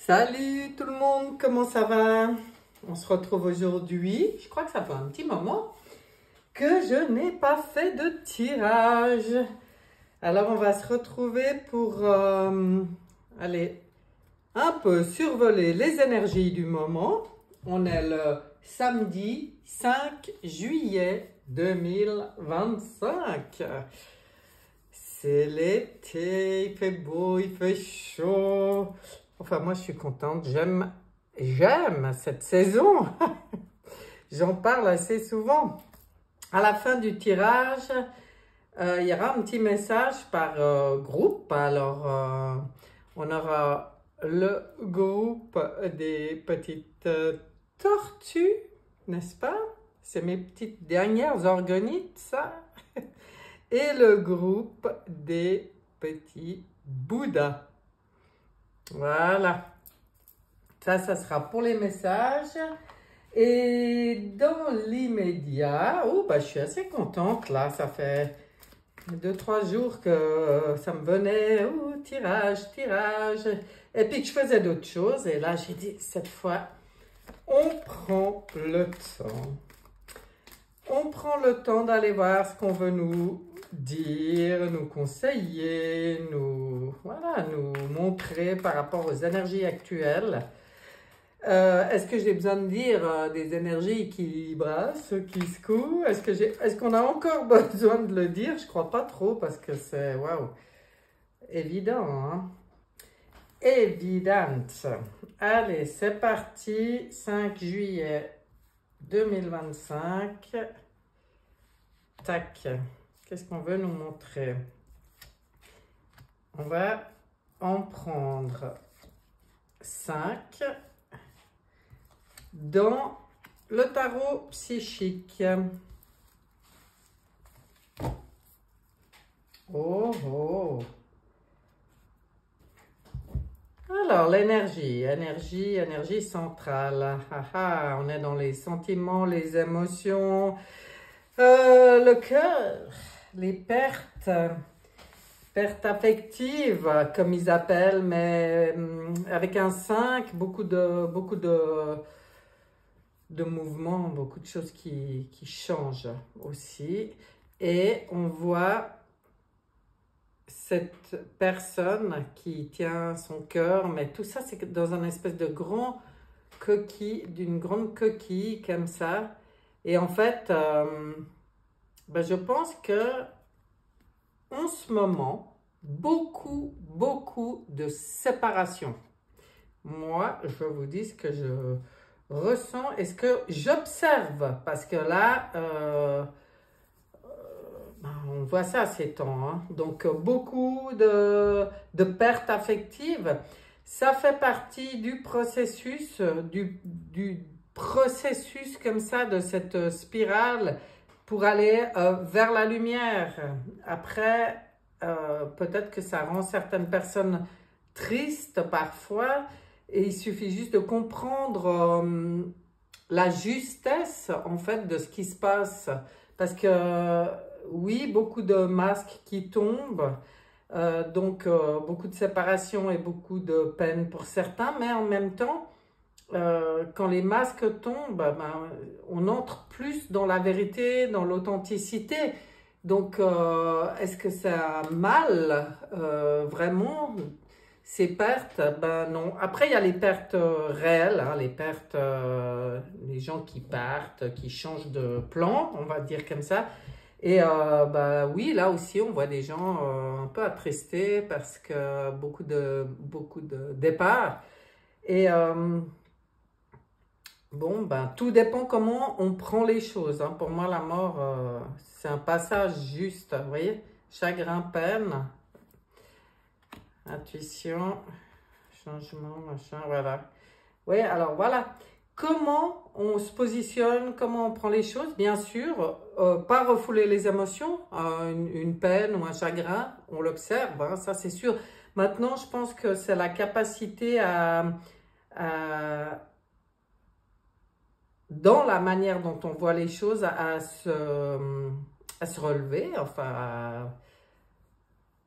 Salut tout le monde, comment ça va? On se retrouve aujourd'hui. Je crois que ça fait un petit moment que je n'ai pas fait de tirage. Alors on va se retrouver pour aller un peu survoler les énergies du moment. On est le samedi 5 juillet 2025. C'est l'été, il fait beau, il fait chaud. Enfin, moi, je suis contente. J'aime cette saison. J'en parle assez souvent. À la fin du tirage, il y aura un petit message par groupe. Alors, on aura le groupe des petites tortues, n'est-ce pas? C'est mes petites dernières organites, ça. Et le groupe des petits Bouddhas. Voilà. Ça sera pour les messages. Et dans l'immédiat, je suis assez contente là. Ça fait 2-3 jours que ça me venait, tirage. Et puis que je faisais d'autres choses. Et là, j'ai dit, cette fois, on prend le temps. On prend le temps d'aller voir ce qu'on veut nous dire, nous conseiller, nous montrer par rapport aux énergies actuelles. Est-ce que j'ai besoin de dire des énergies qui brassent, qui secouent? Est-ce qu'on a encore besoin de le dire? Je crois pas trop parce que c'est, waouh, évident, hein? Évidente. Allez, c'est parti, 5 juillet 2025. Tac. Qu'est-ce qu'on veut nous montrer? On va en prendre 5 dans le tarot psychique. Oh. Alors, l'énergie centrale. On est dans les sentiments, les émotions, le cœur, les pertes affectives, comme ils appellent, mais avec un 5, beaucoup de mouvements, beaucoup de choses qui changent aussi. Et on voit cette personne qui tient son cœur, mais tout ça, c'est dans une espèce de grande coquille comme ça. Et en fait, je pense que en ce moment, beaucoup de séparation. Moi, je vous dis ce que je ressens et ce que j'observe, parce que là, on voit ça ces temps, hein. Donc beaucoup de pertes affectives. Ça fait partie du processus, du processus comme ça, de cette spirale pour aller vers la lumière. Après, peut-être que ça rend certaines personnes tristes parfois, et il suffit juste de comprendre la justesse en fait de ce qui se passe. Parce que oui, beaucoup de masques qui tombent, donc beaucoup de séparation et beaucoup de peine pour certains, mais en même temps, quand les masques tombent, on entre plus dans la vérité, dans l'authenticité. Donc, est-ce que c'est un mal, vraiment, ces pertes? Ben non. Après, il y a les pertes réelles, hein, les pertes, les gens qui partent, qui changent de plan, on va dire comme ça. Et oui, là aussi, on voit des gens un peu attristés parce que beaucoup de départs. Et tout dépend comment on prend les choses, hein. Pour moi, la mort, c'est un passage juste, vous voyez, chagrin, peine, intuition, changement, machin, voilà. Oui, alors voilà. Comment on se positionne, comment on prend les choses, bien sûr, pas refouler les émotions, une peine ou un chagrin, on l'observe, hein, ça c'est sûr. Maintenant, je pense que c'est la capacité dans la manière dont on voit les choses, à se relever, enfin,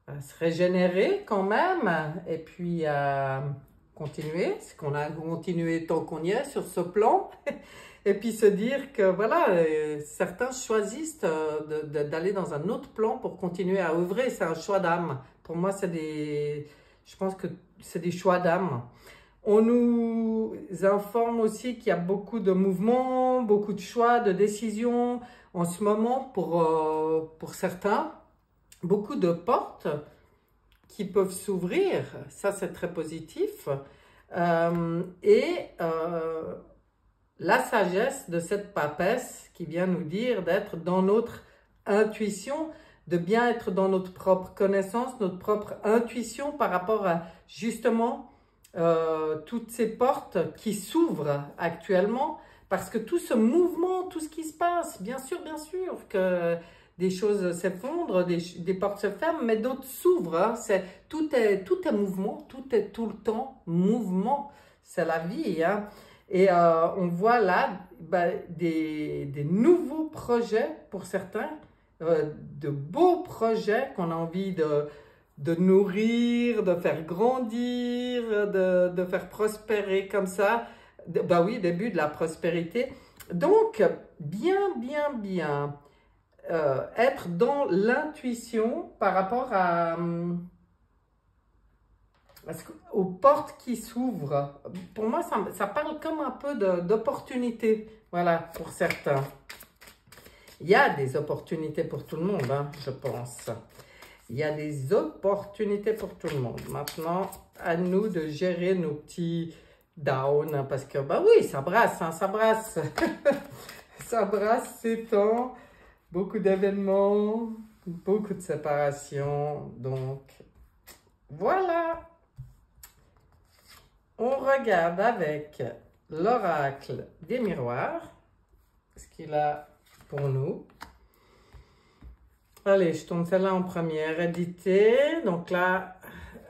à se régénérer quand même, et puis à continuer, c'est qu'on a continué tant qu'on y est sur ce plan. Et puis se dire que voilà, certains choisissent d'aller dans un autre plan pour continuer à œuvrer. C'est un choix d'âme. Pour moi, je pense que c'est des choix d'âme. On nous informe aussi qu'il y a beaucoup de mouvements, beaucoup de choix, de décisions en ce moment pour certains. Beaucoup de portes qui peuvent s'ouvrir. Ça, c'est très positif. La sagesse de cette papesse qui vient nous dire d'être dans notre intuition, de bien être dans notre propre connaissance, notre propre intuition par rapport à justement toutes ces portes qui s'ouvrent actuellement, parce que tout ce mouvement, tout ce qui se passe, bien sûr que des choses s'effondrent, des portes se ferment, mais d'autres s'ouvrent. Hein. Tout est mouvement, tout est tout le temps mouvement. C'est la vie. Hein. Et on voit là des nouveaux projets pour certains, de beaux projets qu'on a envie de nourrir, de faire grandir, de faire prospérer comme ça. Oui, début de la prospérité. Donc, bien être dans l'intuition par rapport aux portes qui s'ouvrent. Pour moi, ça parle comme un peu d'opportunité, voilà, pour certains. Il y a des opportunités pour tout le monde, hein, je pense. Il y a des opportunités pour tout le monde. Maintenant, à nous de gérer nos petits downs, hein, parce que, oui, ça brasse, hein, ça brasse. Ça brasse ces temps. Beaucoup d'événements, beaucoup de séparations. Donc, voilà. On regarde avec l'oracle des miroirs ce qu'il a pour nous. Allez, je tourne celle-là en première. Hérédité. Donc là,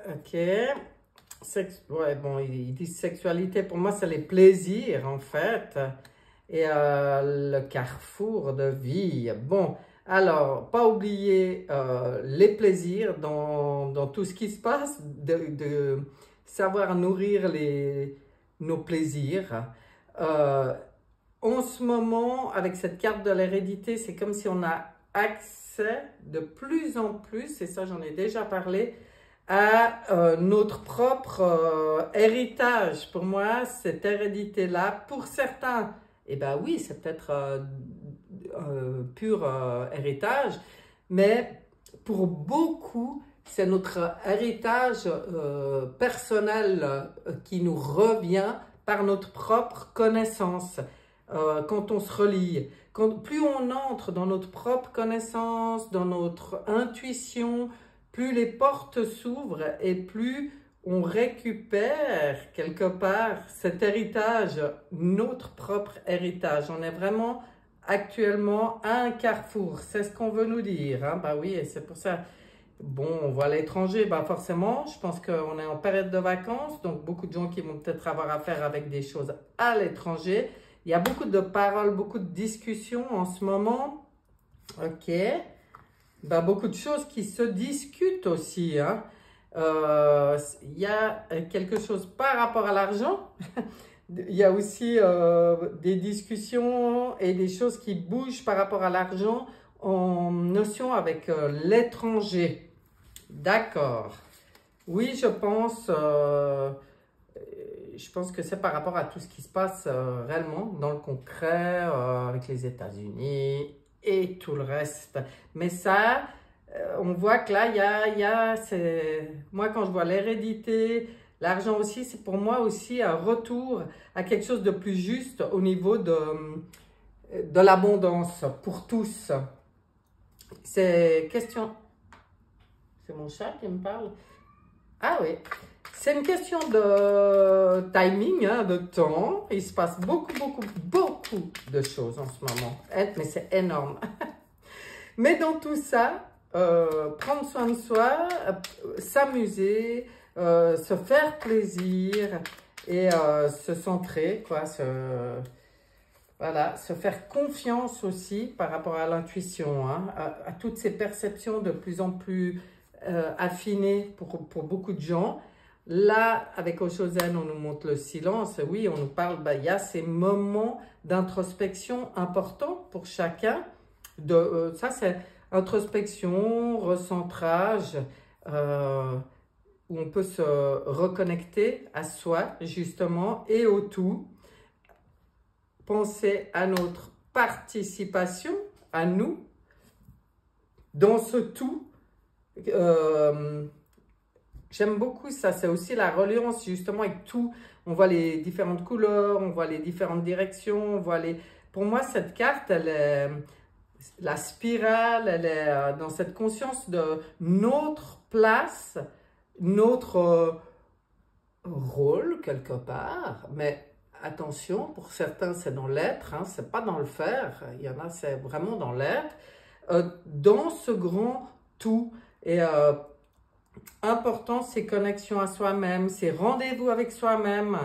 ok. Ouais, bon, ils disent sexualité. Pour moi, c'est les plaisirs, en fait. Et le carrefour de vie. Bon, alors, pas oublier les plaisirs dans tout ce qui se passe, de savoir nourrir nos plaisirs. En ce moment, avec cette carte de l'hérédité, c'est comme si on a accès de plus en plus, et ça j'en ai déjà parlé, à notre propre héritage. Pour moi, cette hérédité-là, pour certains, oui, c'est peut-être pur héritage, mais pour beaucoup, c'est notre héritage personnel qui nous revient par notre propre connaissance. Quand on se relie, plus on entre dans notre propre connaissance, dans notre intuition, plus les portes s'ouvrent et plus on récupère quelque part cet héritage, notre propre héritage. On est vraiment actuellement à un carrefour, c'est ce qu'on veut nous dire. Hein? Oui, et c'est pour ça. Bon, on va à l'étranger, forcément, je pense qu'on est en période de vacances, donc beaucoup de gens qui vont peut-être avoir affaire avec des choses à l'étranger. Il y a beaucoup de paroles, beaucoup de discussions en ce moment. Ok. Beaucoup de choses qui se discutent aussi. Hein. Il y a quelque chose par rapport à l'argent. Il y a aussi des discussions et des choses qui bougent par rapport à l'argent en notion avec l'étranger. D'accord. Oui, je pense que c'est par rapport à tout ce qui se passe réellement dans le concret avec les États-Unis et tout le reste. Mais ça, on voit que là, moi quand je vois l'hérédité, l'argent aussi, c'est pour moi aussi un retour à quelque chose de plus juste au niveau de l'abondance pour tous. C'est question... C'est mon chat qui me parle. Ah oui, c'est une question de timing, hein, de temps. Il se passe beaucoup de choses en ce moment. Mais c'est énorme. Mais dans tout ça, prendre soin de soi, s'amuser, se faire plaisir et se centrer, quoi. Voilà, se faire confiance aussi par rapport à l'intuition, hein, à toutes ces perceptions de plus en plus affinées pour beaucoup de gens. Là, avec Oshozen, on nous montre le silence. Oui, on nous parle, il y a ces moments d'introspection importants pour chacun. Ça, c'est introspection, recentrage, où on peut se reconnecter à soi, justement, et au tout. Penser à notre participation, à nous, dans ce tout. J'aime beaucoup ça, c'est aussi la reliance justement avec tout. On voit les différentes couleurs, on voit les différentes directions, on voit les... Pour moi, cette carte, elle est... La spirale, elle est dans cette conscience de notre place, notre rôle quelque part, mais attention, pour certains c'est dans l'être, hein, c'est pas dans le faire, il y en a c'est vraiment dans l'être, dans ce grand tout. Et important, ces connexions à soi-même, ces rendez-vous avec soi-même,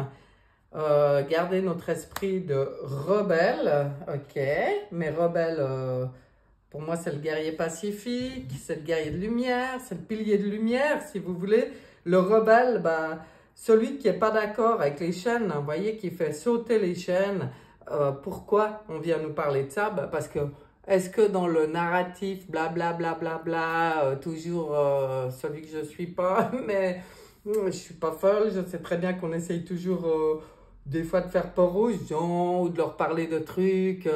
garder notre esprit de rebelle, ok, mais rebelle, pour moi c'est le guerrier pacifique, c'est le guerrier de lumière, c'est le pilier de lumière si vous voulez. Le rebelle, ben, celui qui n'est pas d'accord avec les chaînes, vous voyez, qui fait sauter les chaînes. Pourquoi on vient nous parler de ça? Ben, parce que, est-ce que dans le narratif, blablabla, bla, bla, bla, toujours celui que je ne suis pas, mais je ne suis pas folle, je sais très bien qu'on essaye toujours des fois de faire peur aux gens ou de leur parler de trucs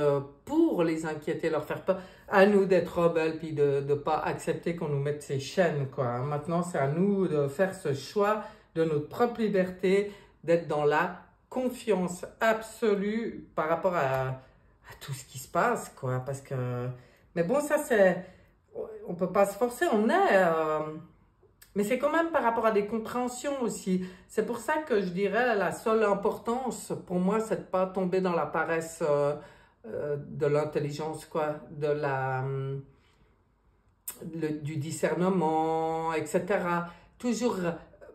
pour les inquiéter, leur faire peur. À nous d'être rebelles puis de ne pas accepter qu'on nous mette ces chaînes, quoi. Maintenant, c'est à nous de faire ce choix de notre propre liberté, d'être dans la confiance absolue par rapport à tout ce qui se passe, quoi. Parce que... Mais bon, ça, c'est... On ne peut pas se forcer, on est... Mais c'est quand même par rapport à des compréhensions aussi. C'est pour ça que je dirais la seule importance, pour moi, c'est de ne pas tomber dans la paresse de l'intelligence, quoi. Du discernement, etc. Toujours...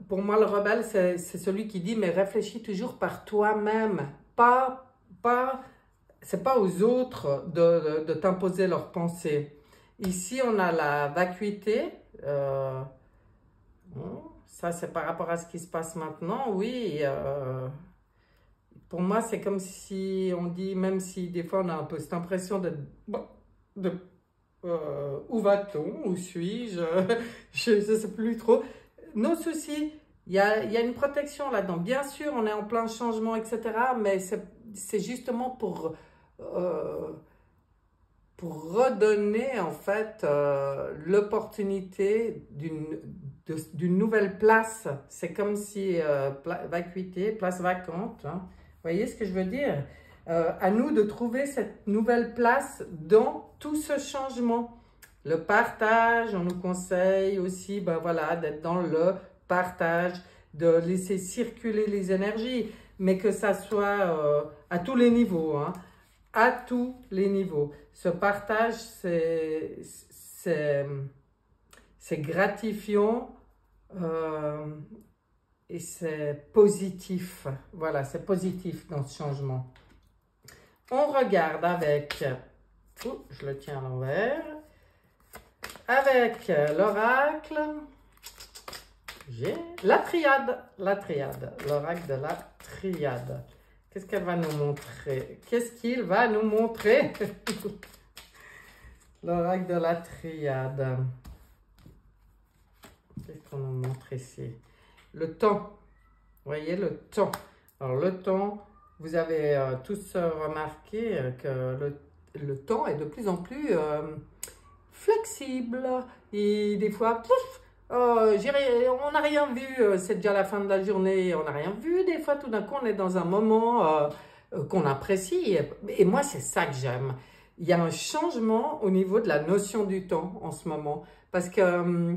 Pour moi, le rebelle, c'est celui qui dit, mais réfléchis toujours par toi-même. C'est pas aux autres de t'imposer leurs pensées. Ici, on a la vacuité. Ça, c'est par rapport à ce qui se passe maintenant. Oui, pour moi, c'est comme si on dit, même si des fois, on a un peu cette impression où va-t-on? Où suis-je? Je ne sais plus trop. Nos soucis, il y a une protection là-dedans. Bien sûr, on est en plein changement, etc. Mais c'est justement pour redonner en fait l'opportunité d'une nouvelle place. C'est comme si vacuité, place vacante. Hein. Vous voyez ce que je veux dire? À nous de trouver cette nouvelle place dans tout ce changement. Le partage, on nous conseille aussi, ben voilà, d'être dans le partage, de laisser circuler les énergies, mais que ça soit à tous les niveaux, hein, à tous les niveaux. Ce partage, c'est gratifiant et c'est positif. Voilà, c'est positif dans ce changement. On regarde avec, je le tiens à l'envers, avec l'oracle, j'ai la triade, l'oracle de la triade. Qu'est-ce qu'elle va nous montrer? Qu'est-ce qu'il va nous montrer? L'oracle de la triade. Qu'est-ce qu'on nous montre ici? Le temps. Vous voyez, le temps. Alors, le temps, vous avez tous remarqué que le temps est de plus en plus flexible. Et des fois, pouf, on n'a rien vu, c'est déjà la fin de la journée, on n'a rien vu. Des fois, tout d'un coup, on est dans un moment qu'on apprécie. Et moi, c'est ça que j'aime. Il y a un changement au niveau de la notion du temps en ce moment. Parce que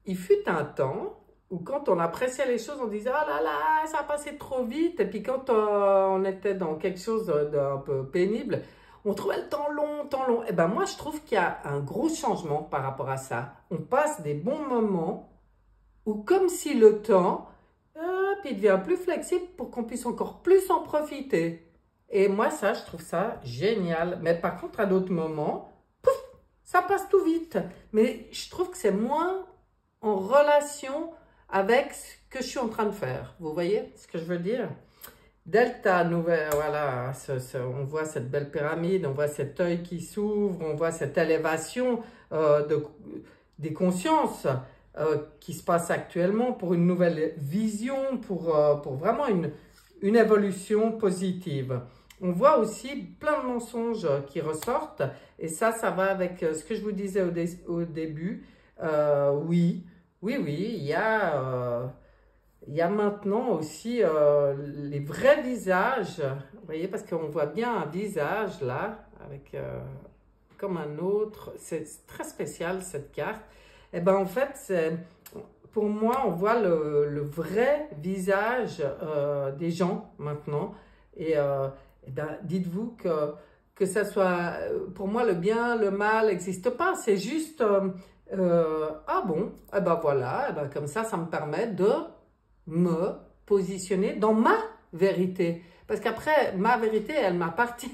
il fut un temps où quand on appréciait les choses, on disait « Oh là là, ça a passé trop vite ». Et puis quand on était dans quelque chose d'un peu pénible, on trouvait le temps long, temps long. Et ben moi, je trouve qu'il y a un gros changement par rapport à ça. On passe des bons moments où comme si le temps, il devient plus flexible pour qu'on puisse encore plus en profiter. Et moi, ça, je trouve ça génial. Mais par contre, à d'autres moments, pouf, ça passe tout vite. Mais je trouve que c'est moins en relation avec ce que je suis en train de faire. Vous voyez ce que je veux dire? Delta, nouvelle, voilà, on voit cette belle pyramide, on voit cet œil qui s'ouvre, on voit cette élévation des consciences qui se passe actuellement pour une nouvelle vision, pour vraiment une évolution positive. On voit aussi plein de mensonges qui ressortent et ça va avec ce que je vous disais au début. Oui, il y a maintenant aussi les vrais visages, vous voyez, parce qu'on voit bien un visage là, avec comme un autre, c'est très spécial cette carte. Et bien en fait, pour moi, on voit le vrai visage des gens maintenant. Et ben, dites-vous que ça soit, pour moi, le bien, le mal n'existe pas. C'est juste, ah bon, et ben voilà, et ben comme ça me permet de me positionner dans ma vérité. Parce qu'après, ma vérité, elle m'appartient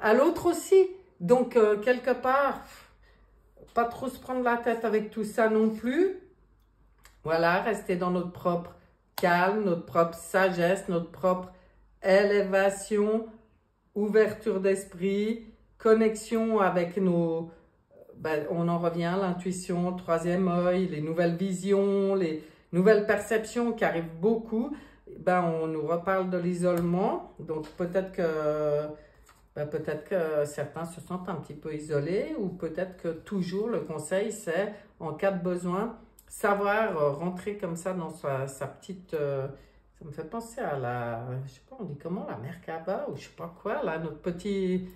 à l'autre aussi. Donc, quelque part, pas trop se prendre la tête avec tout ça non plus. Voilà, rester dans notre propre calme, notre propre sagesse, notre propre élévation, ouverture d'esprit, connexion avec nos... Ben, on en revient à l'intuition, troisième œil, les nouvelles visions, les nouvelles perceptions qui arrivent beaucoup. Ben, on nous reparle de l'isolement. Donc, peut-être que certains se sentent un petit peu isolés ou peut-être que toujours le conseil, c'est en cas de besoin, savoir rentrer comme ça dans sa petite... ça me fait penser à la... Je sais pas, on dit comment, la Merkaba ou je sais pas quoi, là, notre petit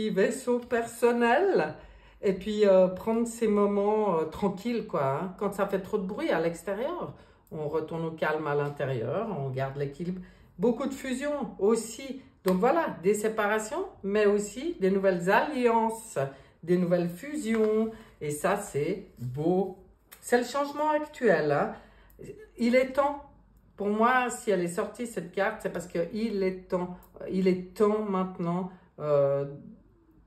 vaisseau personnel. Et puis prendre ces moments tranquilles, quoi. Hein. Quand ça fait trop de bruit à l'extérieur, on retourne au calme à l'intérieur, on garde l'équilibre. Beaucoup de fusion aussi. Donc voilà, des séparations, mais aussi des nouvelles alliances, des nouvelles fusions. Et ça, c'est beau. C'est le changement actuel. Hein. Il est temps. Pour moi, si elle est sortie, cette carte, c'est parce qu'il est temps. Il est temps maintenant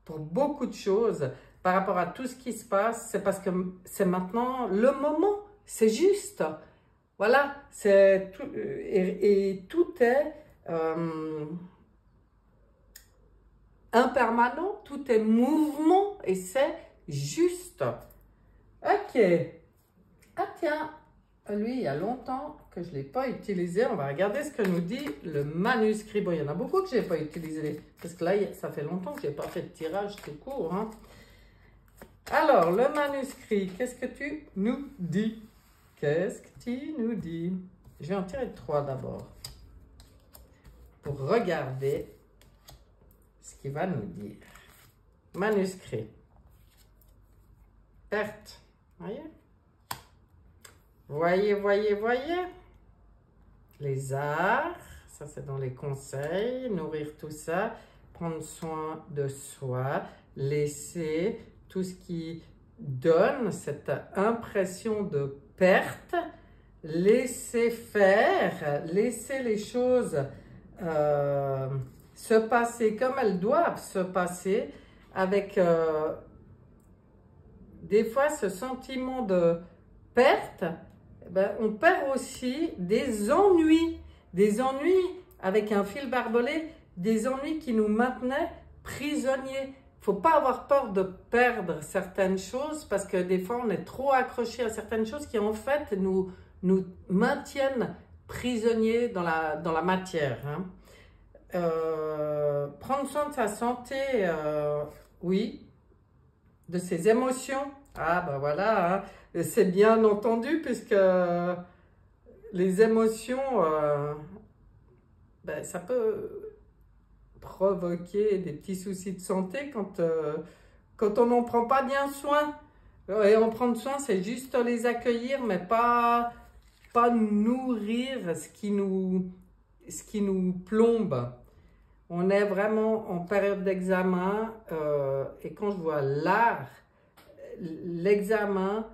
pour beaucoup de choses. Par rapport à tout ce qui se passe, c'est parce que c'est maintenant le moment. C'est juste. Voilà. Tout, et tout est impermanent. Tout est mouvement. Et c'est juste. Ok. Ah tiens. Lui, il y a longtemps que je ne l'ai pas utilisé. On va regarder ce que nous dit le manuscrit. Bon, il y en a beaucoup que je n'ai pas utilisé. Parce que là, ça fait longtemps que je n'ai pas fait de tirage tout court. Hein. Alors, le manuscrit, qu'est-ce que tu nous dis? Qu'est-ce que tu nous dis? Je vais en tirer 3 d'abord. Pour regarder ce qu'il va nous dire. Manuscrit. Perte. Voyez? Voyez. Les arts, ça c'est dans les conseils, nourrir tout ça, prendre soin de soi, laisser tout ce qui donne cette impression de perte, laisser faire, laisser les choses se passer comme elles doivent se passer, avec des fois ce sentiment de perte. Ben, on perd aussi des ennuis avec un fil barbelé, des ennuis qui nous maintenaient prisonniers. Il ne faut pas avoir peur de perdre certaines choses parce que des fois on est trop accroché à certaines choses qui en fait nous maintiennent prisonniers dans la matière. Hein. Prendre soin de sa santé, oui, de ses émotions. Ah ben voilà, hein. C'est bien entendu puisque les émotions, ben, ça peut provoquer des petits soucis de santé quand on n'en prend pas bien soin. Et en prendre soin, c'est juste les accueillir, mais pas nourrir ce qui nous plombe. On est vraiment en période d'examen et quand je vois l'art, l'examen,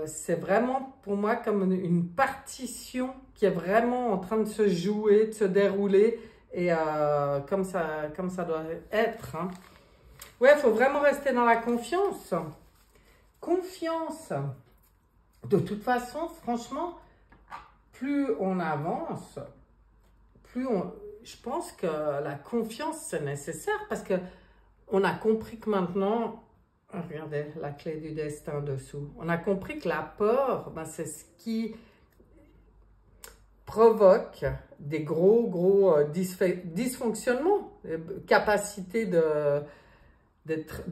c'est vraiment pour moi comme une partition qui est vraiment en train de se jouer, de se dérouler et comme ça doit être. Hein. Ouais, il faut vraiment rester dans la confiance. Confiance. de toute façon, franchement, plus on avance, je pense que la confiance, c'est nécessaire parce que on a compris que maintenant, regardez la clé du destin dessous, on a compris que la peur, ben, c'est ce qui provoque des gros dysfonctionnements, capacité de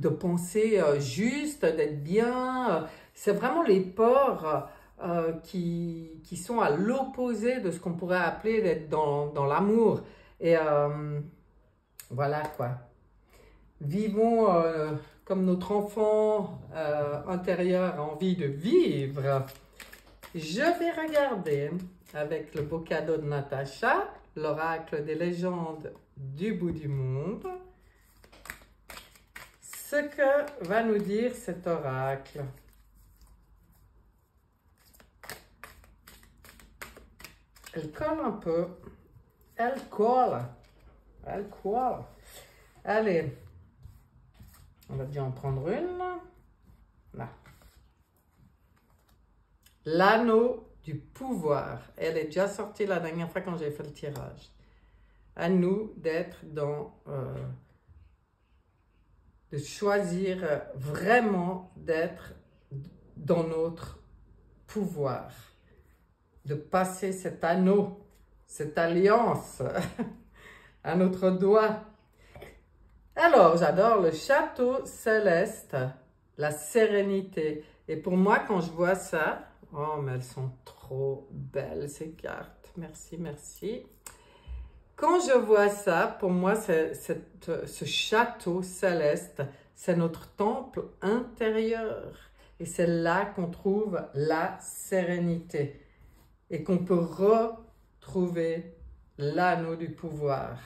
penser juste, d'être bien. C'est vraiment les peurs qui sont à l'opposé de ce qu'on pourrait appeler d'être dans l'amour. Et voilà quoi. Vivons comme notre enfant intérieur a envie de vivre. Je vais regarder avec le beau cadeau de Natacha, l'oracle des légendes du bout du monde, ce que va nous dire cet oracle. Elle colle un peu. Elle colle. Elle colle. Allez. On va déjà en prendre une. Là. L'anneau du pouvoir. Elle est déjà sortie la dernière fois quand j'ai fait le tirage. À nous d'être dans... de choisir vraiment d'être dans notre pouvoir. De passer cet anneau, cette alliance à notre doigt. Alors, j'adore le château céleste, la sérénité. Et pour moi, quand je vois ça, oh, mais elles sont trop belles, ces cartes. Merci, merci. Quand je vois ça, pour moi, ce château céleste, c'est notre temple intérieur. Et c'est là qu'on trouve la sérénité. Et qu'on peut retrouver l'anneau du pouvoir.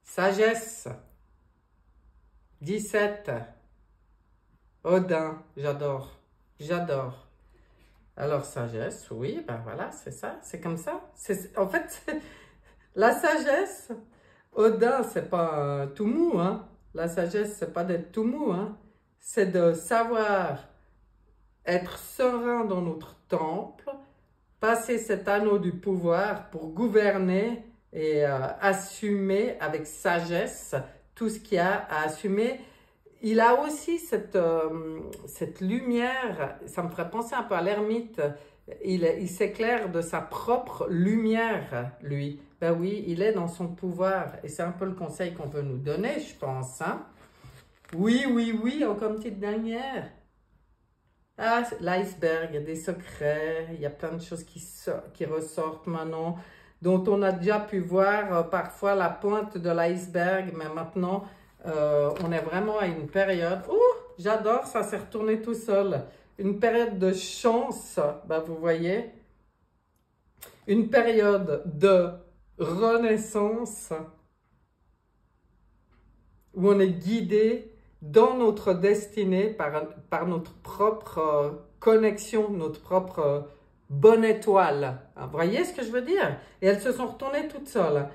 Sagesse. 17. Odin, j'adore. J'adore. Alors, sagesse, oui, ben voilà, c'est ça, c'est comme ça. En fait, la sagesse, Odin, c'est pas tout mou, hein. La sagesse, c'est pas d'être tout mou, hein. C'est de savoir être serein dans notre temple, passer cet anneau du pouvoir pour gouverner et assumer avec sagesse tout ce qu'il y a à assumer. Il a aussi cette lumière, ça me ferait penser un peu à l'ermite, il s'éclaire de sa propre lumière, lui. Ben oui, il est dans son pouvoir et c'est un peu le conseil qu'on veut nous donner, je pense. Hein? Oui, oui, oui, encore une petite dernière. Ah, l'iceberg, il y a des secrets, il y a plein de choses qui ressortent maintenant, dont on a déjà pu voir parfois la pointe de l'iceberg, mais maintenant, on est vraiment à une période, j'adore, ça s'est retourné tout seul, une période de chance, ben vous voyez, une période de renaissance, où on est guidé dans notre destinée par notre propre connexion, notre propre bonne étoile. Vous voyez ce que je veux dire? Et elles se sont retournées toutes seules.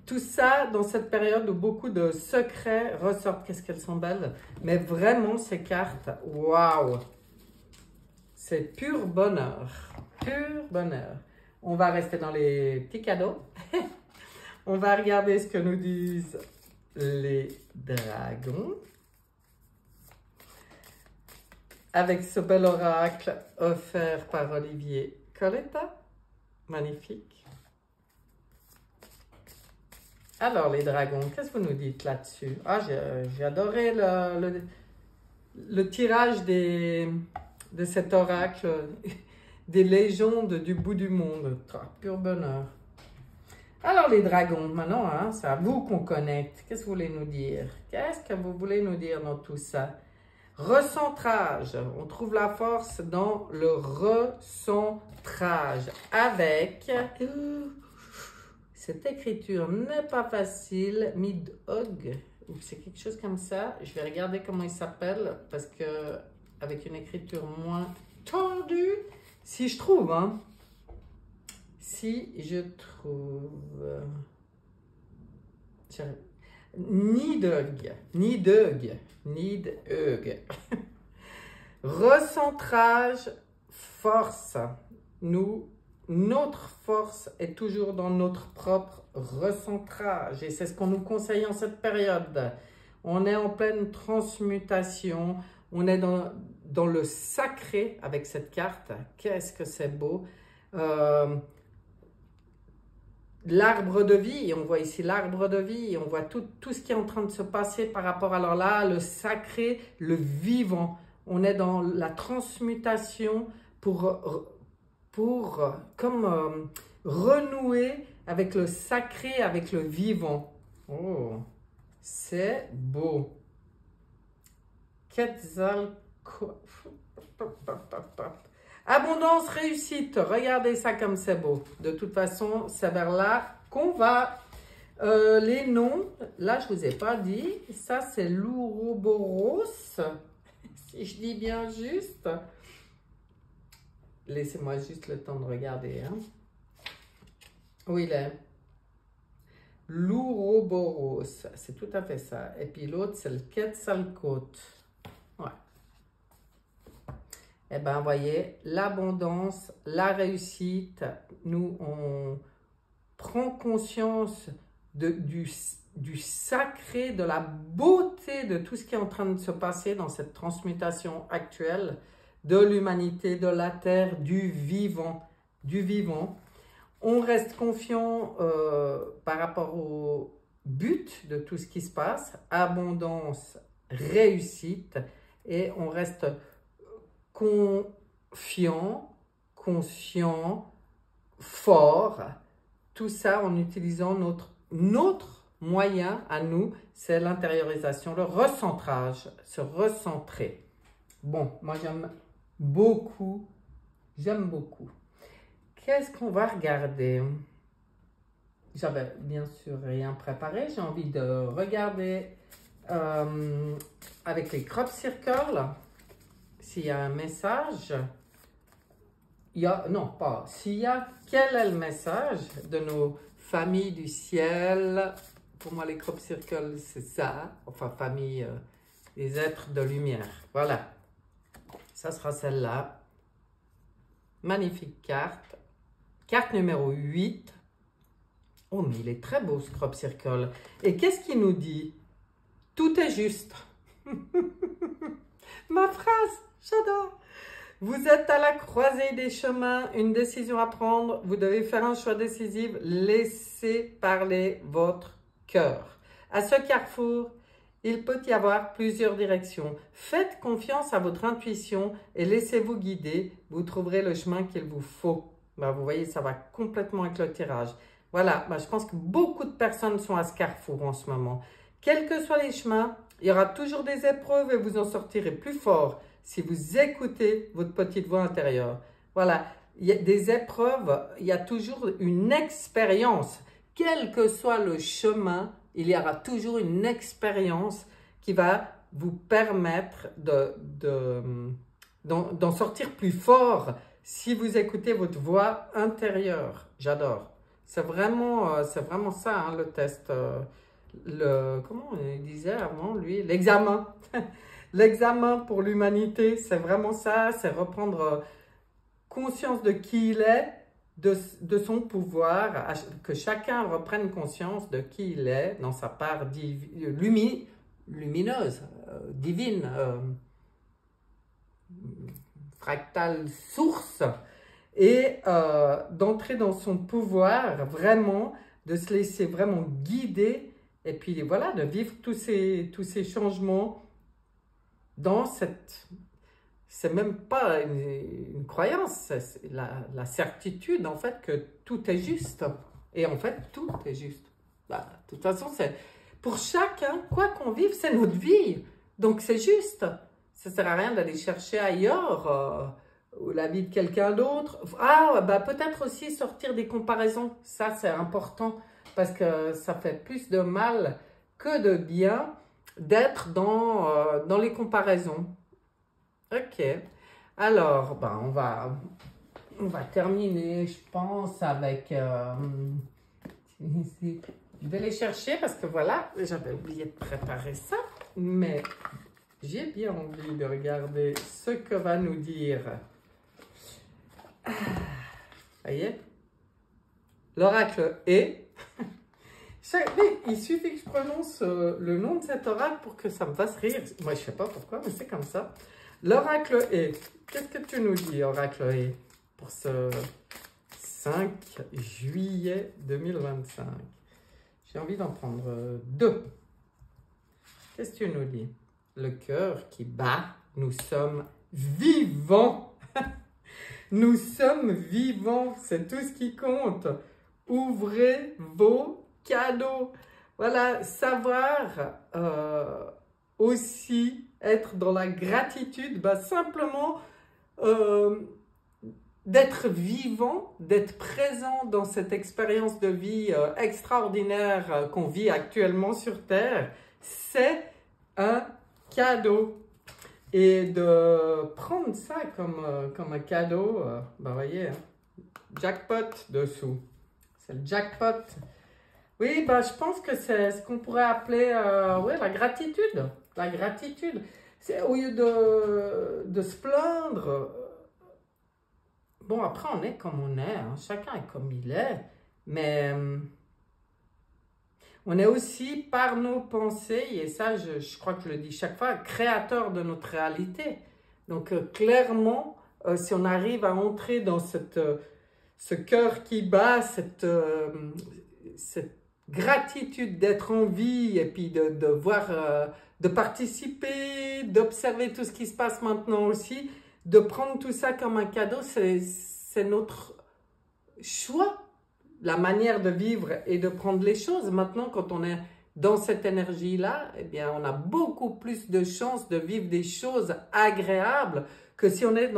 Tout ça dans cette période où beaucoup de secrets ressortent. Qu'est-ce qu'elles sont belles! Mais vraiment, ces cartes, waouh! C'est pur bonheur. Pur bonheur. On va rester dans les petits cadeaux. On va regarder ce que nous disent les dragons. Avec ce bel oracle offert par Olivier Coletta. Magnifique. Alors, les dragons, qu'est-ce que vous nous dites là-dessus? Ah, j'ai adoré le tirage de cet oracle, des légendes du bout du monde. Oh, pur bonheur. Alors, les dragons, maintenant, hein, c'est à vous qu'on connecte. Qu'est-ce que vous voulez nous dire? Qu'est-ce que vous voulez nous dire dans tout ça? Recentrage. On trouve la force dans le recentrage avec... Cette écriture n'est pas facile. Midog, c'est quelque chose comme ça. Je vais regarder comment il s'appelle parce que avec une écriture moins tordue, si je trouve, hein. Si je trouve... Nidog. Recentrage, force. Notre force est toujours dans notre propre recentrage. Et c'est ce qu'on nous conseille en cette période. On est en pleine transmutation. On est dans le sacré avec cette carte. Qu'est-ce que c'est beau. L'arbre de vie, on voit ici l'arbre de vie, on voit tout ce qui est en train de se passer par rapport, alors là, le sacré, le vivant. On est dans la transmutation pour comme renouer avec le sacré, avec le vivant. Oh, c'est beau. Abondance, réussite. Regardez ça comme c'est beau. De toute façon, c'est vers là qu'on va. Les noms, là, je ne vous ai pas dit. Ça, c'est l'Ouroboros. Si je dis bien juste. Laissez-moi juste le temps de regarder. Hein. Où il est? L'Ouroboros. C'est tout à fait ça. Et puis l'autre, c'est le Quetzalcoatl. Ouais. Eh bien, vous voyez, l'abondance, la réussite, nous, on prend conscience du sacré, de la beauté de tout ce qui est en train de se passer dans cette transmutation actuelle de l'humanité, de la terre, du vivant, du vivant. On reste confiant par rapport au but de tout ce qui se passe, abondance, réussite, et on reste confiant, conscient, fort, tout ça en utilisant notre moyen à nous, c'est l'intériorisation, le recentrage, se recentrer. Bon, moi j'aime beaucoup, Qu'est-ce qu'on va regarder? J'avais bien sûr rien préparé, j'ai envie de regarder avec les crop circles. S'il y a un message, non pas, s'il y a, quel est le message de nos familles du ciel? Pour moi, les crop circles, c'est ça, enfin, famille, les êtres de lumière, voilà. Ça sera celle-là. Magnifique carte. Carte numéro 8. Oh, mais il est très beau, ce crop circle. Et qu'est-ce qu'il nous dit? Tout est juste. Ma phrase, j'adore. Vous êtes à la croisée des chemins, une décision à prendre. Vous devez faire un choix décisif. Laissez parler votre cœur. À ce carrefour, il peut y avoir plusieurs directions. Faites confiance à votre intuition et laissez-vous guider. Vous trouverez le chemin qu'il vous faut. Ben, vous voyez, ça va complètement avec le tirage. Voilà, ben, je pense que beaucoup de personnes sont à ce carrefour en ce moment. Quels que soient les chemins, il y aura toujours des épreuves et vous en sortirez plus fort si vous écoutez votre petite voix intérieure. Voilà, il y a des épreuves, il y a toujours une expérience. Quel que soit le chemin, il y aura toujours une expérience qui va vous permettre d'en sortir plus fort si vous écoutez votre voix intérieure. J'adore. C'est vraiment ça, hein, le test. Comment il disait avant, lui? L'examen. L'examen pour l'humanité, c'est vraiment ça. C'est reprendre conscience de qui il est, de son pouvoir, que chacun reprenne conscience de qui il est dans sa part lumineuse, divine, fractale source, et d'entrer dans son pouvoir, vraiment, de se laisser vraiment guider, et puis voilà, de vivre tous ces changements dans cette... C'est même pas une croyance, c'est la certitude en fait que tout est juste. Et en fait, tout est juste. Bah, de toute façon, pour chacun, quoi qu'on vive, c'est notre vie. Donc c'est juste. Ça ne sert à rien d'aller chercher ailleurs ou la vie de quelqu'un d'autre. Ah, bah, peut-être aussi sortir des comparaisons. Ça, c'est important parce que ça fait plus de mal que de bien d'être dans les comparaisons. Ok, alors ben, on va terminer, je pense, avec... je vais les chercher parce que voilà, j'avais oublié de préparer ça, mais J'ai bien envie de regarder ce que va nous dire. Ah, ça y est. L'oracle est. Il suffit que je prononce le nom de cet oracle pour que ça me fasse rire. Moi, je ne sais pas pourquoi, mais c'est comme ça. L'oracle est. Qu'est-ce que tu nous dis, oracle est, pour ce 5 juillet 2025? J'ai envie d'en prendre deux. Qu'est-ce que tu nous dis? Le cœur qui bat, nous sommes vivants. Nous sommes vivants, c'est tout ce qui compte. Ouvrez vos cadeaux. Voilà, savoir aussi être dans la gratitude, simplement d'être vivant, d'être présent dans cette expérience de vie extraordinaire qu'on vit actuellement sur Terre, c'est un cadeau. Et de prendre ça comme un cadeau, vous voyez, hein, jackpot dessous. C'est le jackpot. Oui, je pense que c'est ce qu'on pourrait appeler ouais, la gratitude. La gratitude. C'est au lieu de se plaindre. Bon, après, on est comme on est. Hein, chacun est comme il est. Mais on est aussi, par nos pensées, et ça, je crois que je le dis chaque fois, créateur de notre réalité. Donc, clairement, si on arrive à entrer dans ce cœur qui bat, cette gratitude d'être en vie, et puis de voir, de participer, d'observer tout ce qui se passe maintenant aussi, de prendre tout ça comme un cadeau, c'est notre choix. La manière de vivre et de prendre les choses. Maintenant, quand on est dans cette énergie-là, eh bien, on a beaucoup plus de chances de vivre des choses agréables que si on est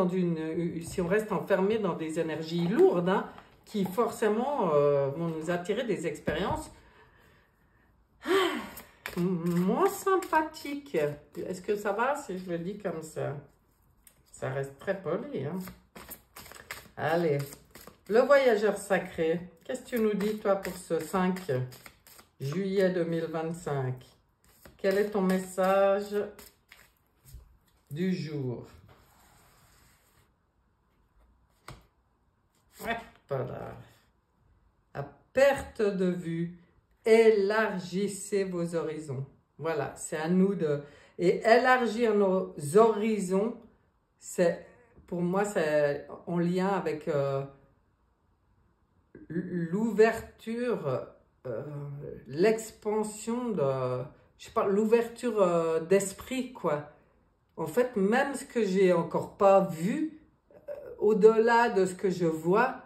si on reste enfermé dans des énergies lourdes, hein, qui forcément vont nous attirer des expériences moins sympathiques. Est-ce que ça va si je le dis comme ça? Ça reste très poli, hein? Allez. Le voyageur sacré, qu'est-ce que tu nous dis, toi, pour ce 5 juillet 2025? Quel est ton message du jour? Ouais, voilà. À perte de vue, élargissez vos horizons. Voilà, c'est à nous de... Et élargir nos horizons, pour moi, c'est en lien avec... l'ouverture, l'expansion de, je sais pas, l'ouverture d'esprit, quoi. En fait, même ce que j'ai encore pas vu, au-delà de ce que je vois,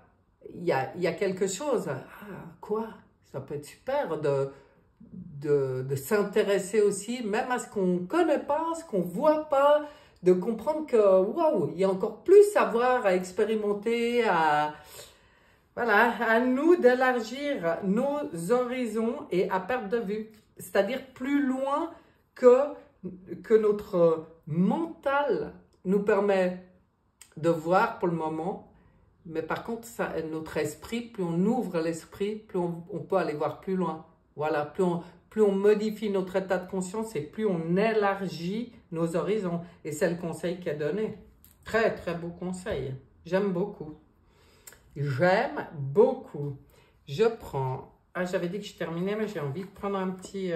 il y a quelque chose. Ah, quoi? Ça peut être super de s'intéresser aussi, même à ce qu'on connaît pas, ce qu'on voit pas, de comprendre que, waouh, il y a encore plus à voir, à expérimenter, voilà, à nous d'élargir nos horizons et à perte de vue. C'est-à-dire plus loin que notre mental nous permet de voir pour le moment. Mais par contre, notre esprit, plus on ouvre l'esprit, plus on peut aller voir plus loin. Voilà, plus on modifie notre état de conscience et plus on élargit nos horizons. Et c'est le conseil qui est donné. Très, très beau conseil. J'aime beaucoup. J'aime beaucoup. Je prends... Ah, j'avais dit que je terminais, mais j'ai envie de prendre un petit...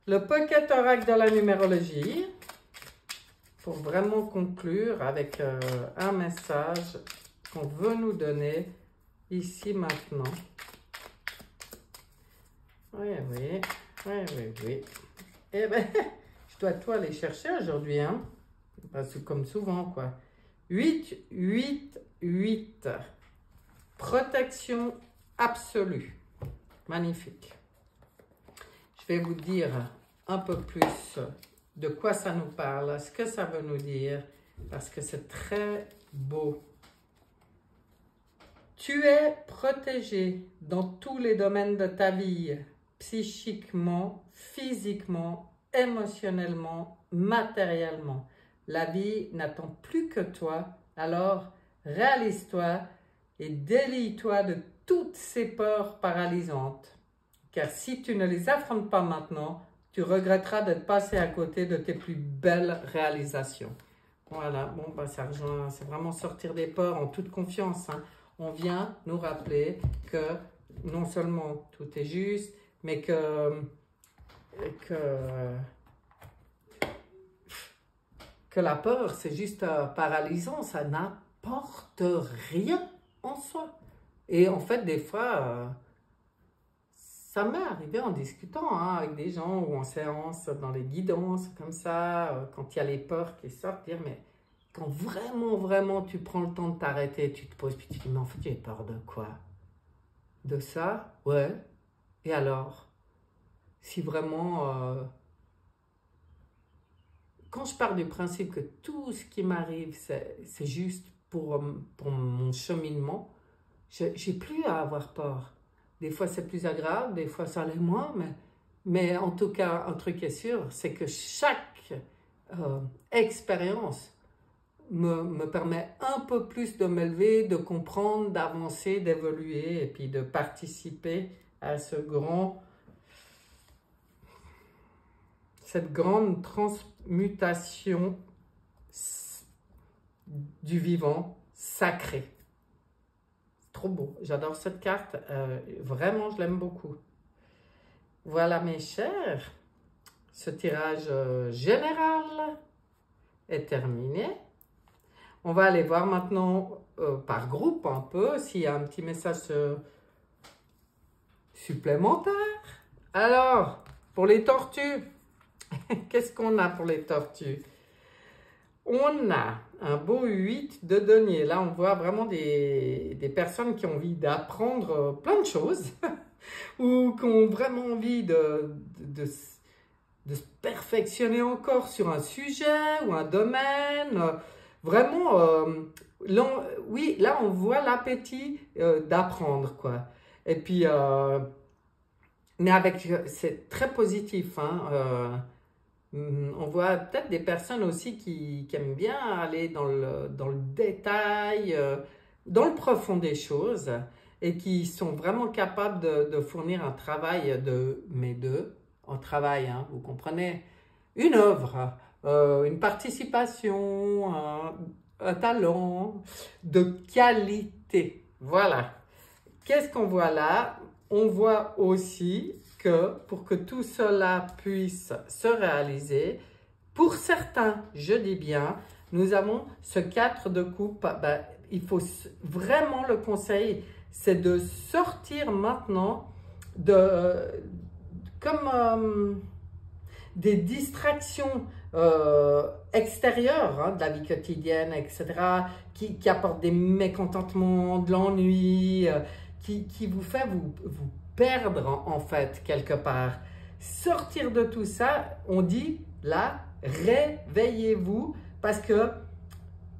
le Pocket Oracle de la numérologie. Pour vraiment conclure avec un message qu'on veut nous donner ici, maintenant. Oui. Eh bien, je dois tout aller chercher aujourd'hui, hein. Parce que comme souvent, quoi. 8, 8, 8. Protection absolue. Magnifique. Je vais vous dire un peu plus de quoi ça nous parle, ce que ça veut nous dire, parce que c'est très beau. Tu es protégé dans tous les domaines de ta vie, psychiquement, physiquement, émotionnellement, matériellement. La vie n'attend plus que toi, alors réalise-toi et délie-toi de toutes ces peurs paralysantes. Car si tu ne les affrontes pas maintenant, tu regretteras d'être passé à côté de tes plus belles réalisations. Voilà, bon, bah, ça rejoint, c'est vraiment sortir des peurs en toute confiance, hein. On vient nous rappeler que non seulement tout est juste, mais que la peur, c'est juste paralysant, ça n'apporte rien en soi. Et en fait, des fois, ça m'est arrivé en discutant hein, avec des gens ou en séance, dans les guidances, comme ça, quand il y a les peurs qui sortent, dire, mais quand vraiment, vraiment, tu prends le temps de t'arrêter, tu te poses, puis tu te dis, mais en fait, j'ai peur de quoi? De ça? Ouais. Et alors? Si vraiment... quand je pars du principe que tout ce qui m'arrive, c'est juste pour mon cheminement, j'ai plus à avoir peur. Des fois, c'est plus agréable, des fois, ça l'est moins, mais en tout cas, un truc est sûr, c'est que chaque expérience me permet un peu plus de m'élever, de comprendre, d'avancer, d'évoluer et puis de participer à cette grande transmutation du vivant sacré. Trop beau, j'adore cette carte, vraiment je l'aime beaucoup. Voilà mes chers, ce tirage général est terminé. On va aller voir maintenant par groupe un peu s'il y a un petit message supplémentaire. Alors, pour les tortues, qu'est-ce qu'on a pour les tortues? On a un beau 8 de denier. Là, on voit vraiment des personnes qui ont envie d'apprendre plein de choses ou qui ont vraiment envie de se perfectionner encore sur un sujet ou un domaine. Vraiment, oui, là, on voit l'appétit d'apprendre, quoi. Et puis, mais c'est très positif, hein. On voit peut-être des personnes aussi qui aiment bien aller dans le détail, dans le profond des choses et qui sont vraiment capables de fournir un travail un travail, hein, vous comprenez, une œuvre, une participation, un talent de qualité. Voilà. Qu'est-ce qu'on voit là? On voit aussi que pour que tout cela puisse se réaliser, pour certains, je dis bien, nous avons ce 4 de coupe. Ben, il faut vraiment, le conseil, c'est de sortir maintenant comme des distractions extérieures, hein, de la vie quotidienne, etc., qui apportent des mécontentements, de l'ennui, qui vous fait vous perdre en fait quelque part. Sortir de tout ça, on dit là, réveillez-vous parce que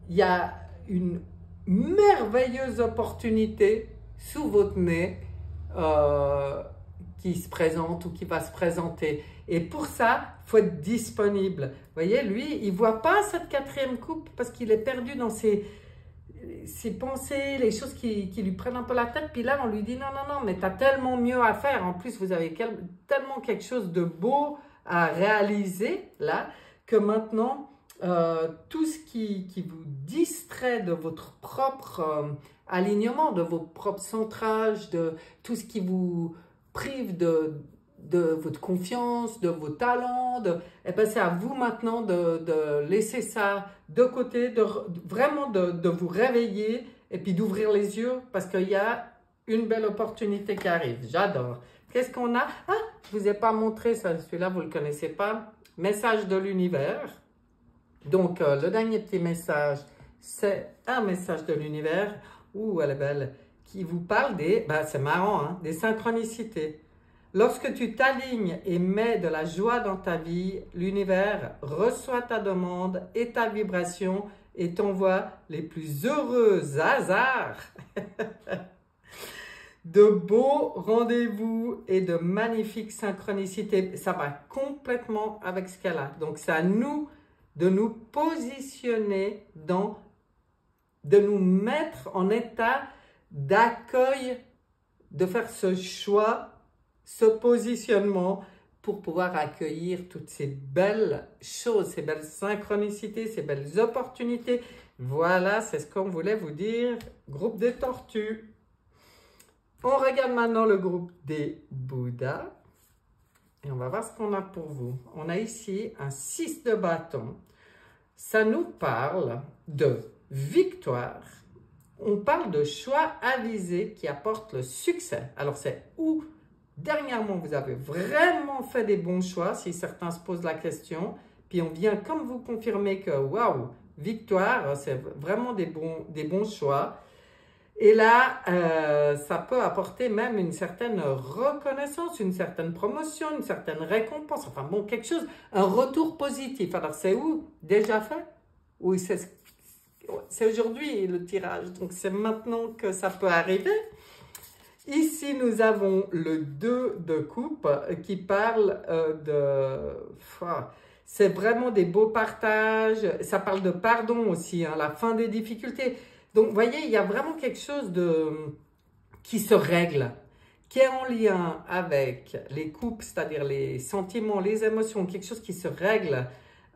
il y a une merveilleuse opportunité sous votre nez qui se présente ou qui va se présenter. Et pour ça, il faut être disponible. Vous voyez, lui, il ne voit pas cette 4e coupe parce qu'il est perdu dans ses pensées, les choses qui lui prennent un peu la tête. Puis là, on lui dit non, non, non, mais tu as tellement mieux à faire. En plus, vous avez tellement quelque chose de beau à réaliser là, que maintenant, tout ce qui vous distrait de votre propre alignement, de vos propres centrages, de tout ce qui vous prive de votre confiance, de vos talents, eh ben c'est à vous maintenant de laisser ça de côté, vraiment de vous réveiller et puis d'ouvrir les yeux parce qu'il y a une belle opportunité qui arrive. J'adore. Qu'est-ce qu'on a? Ah, je ne vous ai pas montré ça, celui-là, vous ne le connaissez pas. Message de l'univers. Donc, le dernier petit message, c'est un message de l'univers. Ouh, elle est belle. Qui vous parle c'est marrant, hein, des synchronicités. Lorsque tu t'alignes et mets de la joie dans ta vie, l'univers reçoit ta demande et ta vibration et t'envoie les plus heureux hasards, de beaux rendez-vous et de magnifiques synchronicités. Ça va complètement avec ce qu'elle a. Donc, c'est à nous de nous positionner de nous mettre en état d'accueil, de faire ce choix, ce positionnement pour pouvoir accueillir toutes ces belles choses, ces belles synchronicités, ces belles opportunités. Voilà, c'est ce qu'on voulait vous dire. Groupe des tortues. On regarde maintenant le groupe des Bouddhas. Et on va voir ce qu'on a pour vous. On a ici un 6 de bâton. Ça nous parle de victoire. On parle de choix avisés qui apportent le succès. Alors, c'est où dernièrement vous avez vraiment fait des bons choix, si certains se posent la question. Puis on vient comme vous confirmer que, waouh, victoire, c'est vraiment des bons choix. Et là, ça peut apporter même une certaine reconnaissance, une certaine promotion, une certaine récompense. Enfin bon, quelque chose, un retour positif. Alors c'est où? Déjà fait? Oui, c'est aujourd'hui le tirage. Donc c'est maintenant que ça peut arriver. Ici, nous avons le 2 de coupe qui parle c'est vraiment des beaux partages. Ça parle de pardon aussi, hein, la fin des difficultés. Donc, vous voyez, il y a vraiment quelque chose qui se règle, qui est en lien avec les coupes, c'est-à-dire les sentiments, les émotions, quelque chose qui se règle,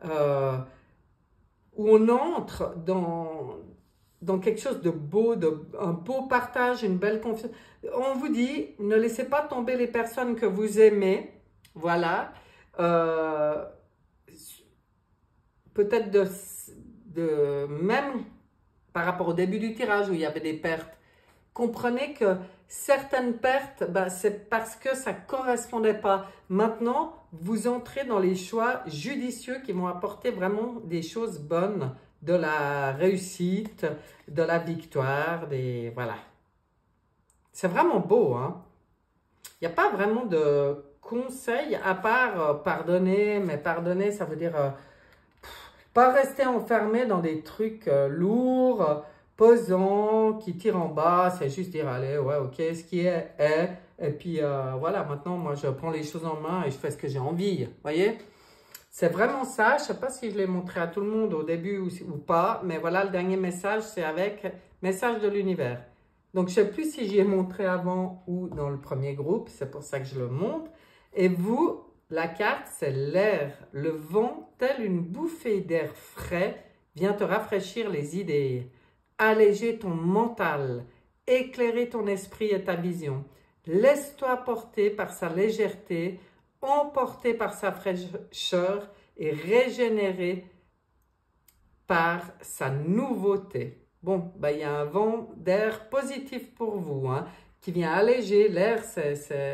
où on entre dans quelque chose de beau, un beau partage, une belle confiance. On vous dit, ne laissez pas tomber les personnes que vous aimez, voilà. Peut-être même par rapport au début du tirage où il y avait des pertes, comprenez que certaines pertes, c'est parce que ça ne correspondait pas. Maintenant, vous entrez dans les choix judicieux qui vont apporter vraiment des choses bonnes, de la réussite, de la victoire, voilà. C'est vraiment beau, hein? Il n'y a pas vraiment de conseils à part pardonner, mais pardonner, ça veut dire pas rester enfermé dans des trucs lourds, pesants, qui tirent en bas. C'est juste dire, allez, ouais, ok, ce qui est. Et puis voilà, maintenant, moi, je prends les choses en main et je fais ce que j'ai envie. Vous voyez? C'est vraiment ça. Je ne sais pas si je l'ai montré à tout le monde au début ou pas, mais voilà, le dernier message, c'est avec message de l'univers. Donc, je ne sais plus si j'y ai montré avant ou dans le premier groupe. C'est pour ça que je le montre. Et vous, la carte, c'est l'air. Le vent, tel une bouffée d'air frais, vient te rafraîchir les idées, alléger ton mental, éclairer ton esprit et ta vision. Laisse-toi porter par sa légèreté, emporté par sa fraîcheur et régénéré par sa nouveauté. Bon, il y a un vent d'air positif pour vous, hein, qui vient alléger. L'air,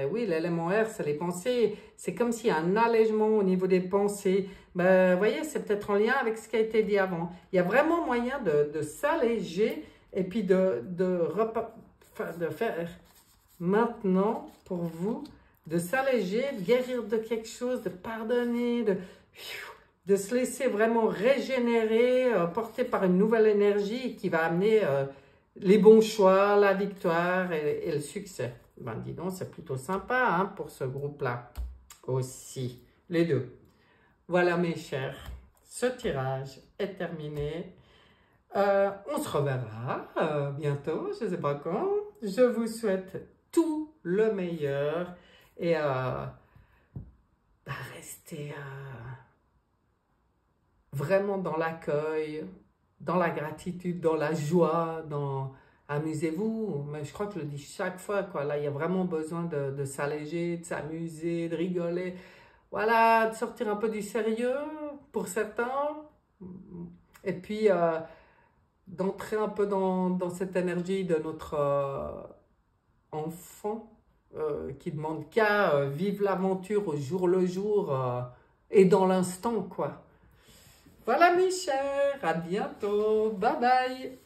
oui, l'élément air, c'est les pensées. C'est comme s'il y a un allègement au niveau des pensées. Vous voyez, c'est peut-être en lien avec ce qui a été dit avant. Il y a vraiment moyen de s'alléger et puis de faire maintenant pour vous, de s'alléger, de guérir de quelque chose, de pardonner, de se laisser vraiment régénérer, porté par une nouvelle énergie qui va amener les bons choix, la victoire et le succès. Dis donc, c'est plutôt sympa hein, pour ce groupe-là aussi, les deux. Voilà mes chers, ce tirage est terminé. On se reverra bientôt, je ne sais pas quand. Je vous souhaite tout le meilleur et restez vraiment dans l'accueil, dans la gratitude, dans la joie, amusez-vous. Mais je crois que je le dis chaque fois, quoi. Là, il y a vraiment besoin de s'alléger, de s'amuser, de rigoler. Voilà, de sortir un peu du sérieux pour certains. Et puis, d'entrer un peu dans cette énergie de notre enfant qui demande qu'à vivre l'aventure au jour le jour et dans l'instant, quoi. Voilà mes chers, à bientôt, bye bye.